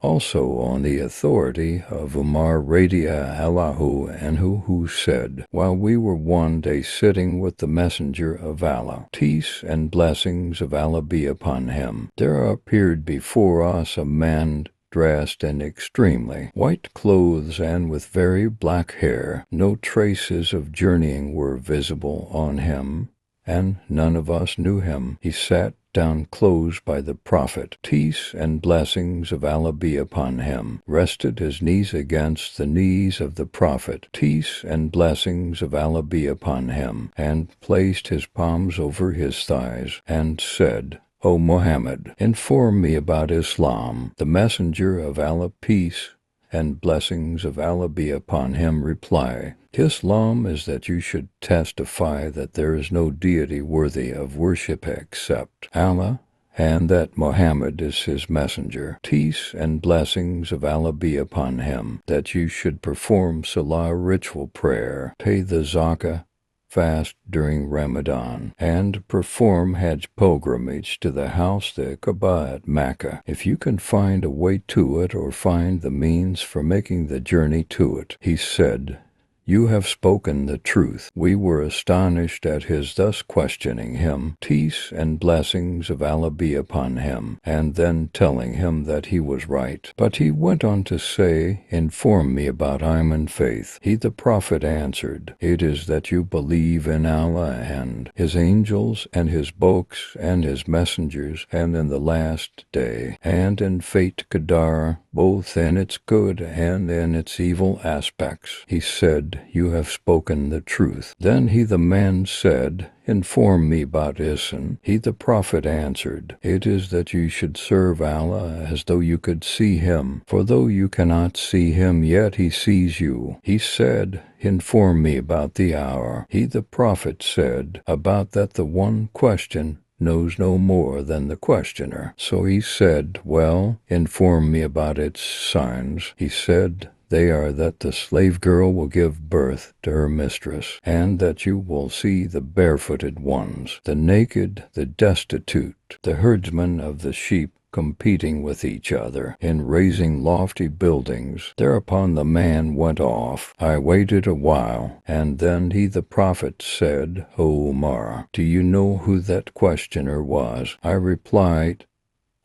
Also on the authority of Umar radiallahu anhu, who said, while we were one day sitting with the Messenger of Allah, peace and blessings of Allah be upon him, there appeared before us a man dressed in extremely white clothes and with very black hair. No traces of journeying were visible on him, and none of us knew him. He sat down close by the Prophet, peace and blessings of Allah be upon him, rested his knees against the knees of the Prophet, peace and blessings of Allah be upon him, and placed his palms over his thighs, and said, O Muhammad, inform me about Islam. The Messenger of Allah, peace and blessings of Allah be upon him, reply, Islam is that you should testify that there is no deity worthy of worship except Allah, and that Muhammad is his messenger. Peace and blessings of Allah be upon him. That you should perform salah ritual prayer, pay the zakah, fast during Ramadan, and perform Hajj pilgrimage to the house, the Kaaba at Makkah, if you can find a way to it or find the means for making the journey to it. He said, You have spoken the truth. We were astonished at his thus questioning him, peace and blessings of Allah be upon him, and then telling him that he was right. But he went on to say, Inform me about Iman faith. He, the Prophet, answered, It is that you believe in Allah and his angels and his books and his messengers and in the last day, and in fate qadar, both in its good and in its evil aspects. He said, You have spoken the truth. Then he, the man, said, Inform me about Ihsan. He, the Prophet, answered, It is that you should serve Allah as though you could see him, for though you cannot see him, yet he sees you. He said, Inform me about the hour. He, the Prophet, said, About that the one question knows no more than the questioner. So he said, Well, inform me about its signs. He said, They are that the slave girl will give birth to her mistress, and that you will see the barefooted ones, the naked, the destitute, the herdsmen of the sheep competing with each other in raising lofty buildings. Thereupon the man went off. I waited a while, and then he, the Prophet, said, O Umar, do you know who that questioner was? I replied,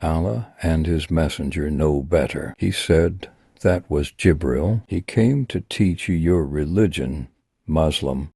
Allah and his messenger know better. He said, That was Jibril. He came to teach you your religion, Muslim,